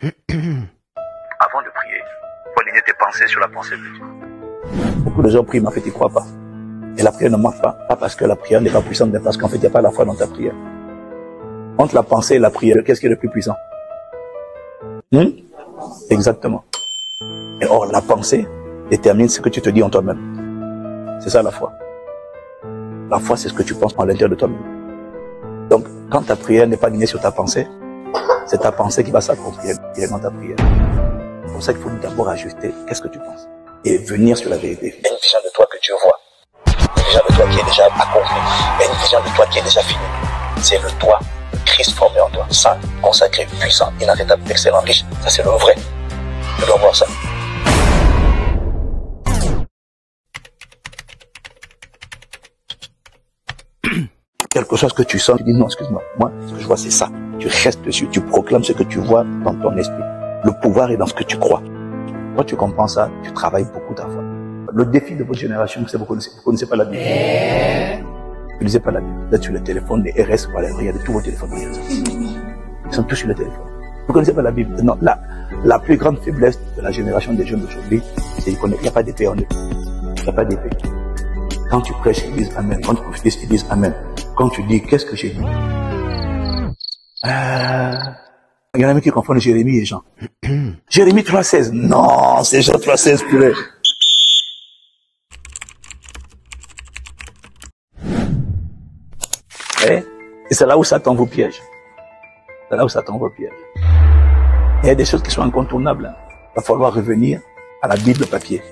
Avant de prier, il faut aligner tes pensées sur la pensée de Dieu. Beaucoup de gens prient, mais en fait, ils ne croient pas. Et la prière ne marche pas. Pas parce que la prière n'est pas puissante, mais parce qu'en fait, il n'y a pas la foi dans ta prière. Entre la pensée et la prière, qu'est-ce qui est le plus puissant? Exactement. Et or, la pensée détermine ce que tu te dis en toi-même. C'est ça la foi. La foi, c'est ce que tu penses à l'intérieur de toi-même. Donc, quand ta prière n'est pas alignée sur ta pensée, c'est ta pensée qui va s'accomplir dans ta prière. C'est pour ça qu'il faut d'abord ajuster qu'est-ce que tu penses. Et venir sur la vérité. Il y a une vision de toi que tu vois. Une vision de toi qui est déjà accomplie. Il y a une vision de toi qui est déjà finie. C'est le toi, le Christ formé en toi. Saint, consacré, puissant, inarrêtable, excellent, riche. Ça, c'est le vrai. Tu dois voir ça. Quelque chose que tu sens, tu dis non, excuse-moi, moi, ce que je vois, c'est ça. Tu restes dessus, tu proclames ce que tu vois dans ton esprit. Le pouvoir est dans ce que tu crois. Quand tu comprends ça, tu travailles beaucoup ta foi. Le défi de votre génération, c'est que vous ne connaissez pas la Bible. Vous ne lisez pas la Bible. Vous êtes sur le téléphone, les RS, voilà, regardez tous vos téléphones. Ils sont tous sur le téléphone. Vous ne connaissez pas la Bible. Non, la plus grande faiblesse de la génération des jeunes d'aujourd'hui, c'est qu'il n'y a pas d'épée en eux. Il n'y a pas d'épée. Quand tu prêches, ils disent Amen. Quand tu prophétises, ils disent Amen. Quand tu dis, qu'est-ce que j'ai dit? Il y en a même qui confondent Jérémie et Jean. Jérémie 3,16. Non, c'est Jean 3,16 purée. Et c'est là où Satan vous piège. C'est là où Satan vous piège. Il y a des choses qui sont incontournables. Il va falloir revenir à la Bible papier.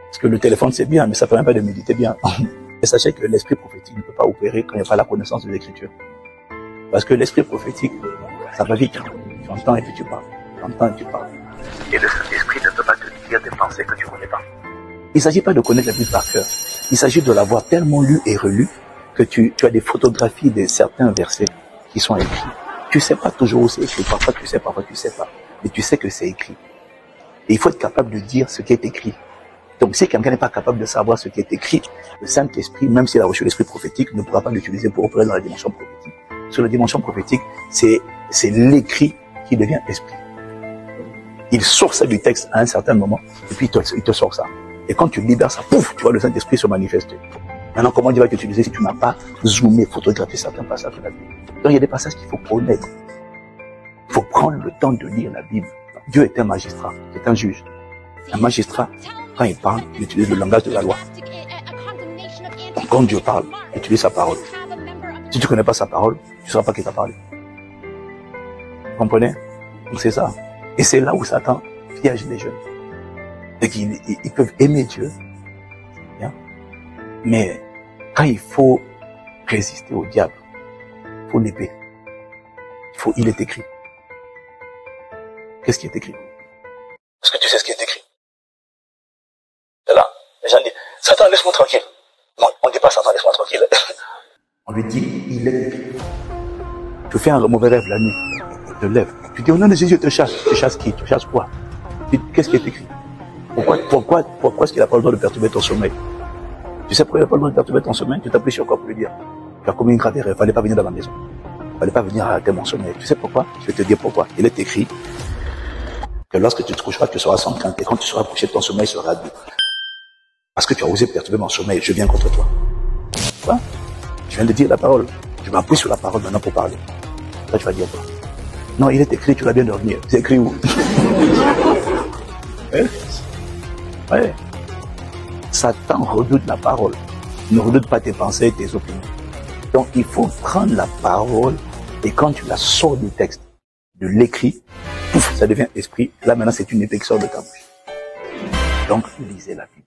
Parce que le téléphone c'est bien, mais ça ne permet pas de méditer bien. Et sachez que l'esprit prophétique ne peut pas opérer quand il n'y a pas la connaissance de l'écriture. Parce que l'esprit prophétique, ça va vite. Tu entends et puis tu parles. Tu entends et tu parles. Et l'esprit ne peut pas te dire des pensées que tu ne connais pas. Il ne s'agit pas de connaître la Bible par cœur. Il s'agit de l'avoir tellement lu et relu que tu as des photographies de certains versets qui sont écrits. Tu ne sais pas toujours où c'est écrit. Parfois tu sais, parfois tu ne sais pas. Mais tu sais que c'est écrit. Et il faut être capable de dire ce qui est écrit. Donc, si quelqu'un n'est pas capable de savoir ce qui est écrit, le Saint-Esprit, même s'il a reçu l'esprit prophétique, ne pourra pas l'utiliser pour opérer dans la dimension prophétique. Sur la dimension prophétique, c'est l'écrit qui devient esprit. Il sort ça du texte à un certain moment, et puis il te sort ça. Et quand tu libères ça, pouf, tu vois le Saint-Esprit se manifester. Maintenant, comment il va t'utiliser si tu n'as pas zoomé, photographié certains passages de la Bible? Donc, il y a des passages qu'il faut connaître. Il faut prendre le temps de lire la Bible. Dieu est un magistrat, c'est un juge. Un magistrat, quand il parle, il utilise le langage de la loi. Donc, quand Dieu parle, il utilise sa parole. Si tu ne connais pas sa parole, tu ne sauras pas qu'il t'a parlé. Vous comprenez? Donc c'est ça. Et c'est là où Satan piège les jeunes. Donc ils peuvent aimer Dieu, bien, mais quand il faut résister au diable, il faut l'épée. Il est écrit. Qu'est-ce qui est écrit? Est-ce que tu sais ce qui est écrit? C'est là. Les gens disent, Satan, laisse-moi tranquille. Non, on ne dit pas Satan, laisse-moi tranquille. On lui dit, il est écrit. Tu fais un mauvais rêve la nuit, tu te lèves. Tu dis, au nom de Jésus, je te chasse. Tu chasses qui? Tu chasses quoi? Qu'est-ce qui est écrit? Pourquoi est-ce qu'il n'a pas le droit de perturber ton sommeil? Tu sais pourquoi il n'a pas le droit de perturber ton sommeil? Tu t'appuies sur quoi pour lui dire? Tu as commis une grave erreur, il ne fallait pas venir dans ma maison. Il ne fallait pas venir arrêter mon sommeil. Tu sais pourquoi? Je vais te dire pourquoi. Il est écrit que lorsque tu te coucheras, tu seras sans crainte. Et quand tu seras couché, ton sommeil sera doux. Parce que tu as osé perturber mon sommeil, je viens contre toi. Quoi? Je viens de dire la parole. Je m'appuie sur la parole maintenant pour parler. Là, tu vas dire quoi? Non, il est écrit, tu vas bien dormir. C'est écrit où? Ouais. Satan redoute la parole. Ne redoute pas tes pensées et tes opinions. Donc, il faut prendre la parole et quand tu la sors du texte, de l'écrit, pouf, ça devient esprit. Là, maintenant, c'est une épée qui sort de ta bouche. Donc, lisez la Bible.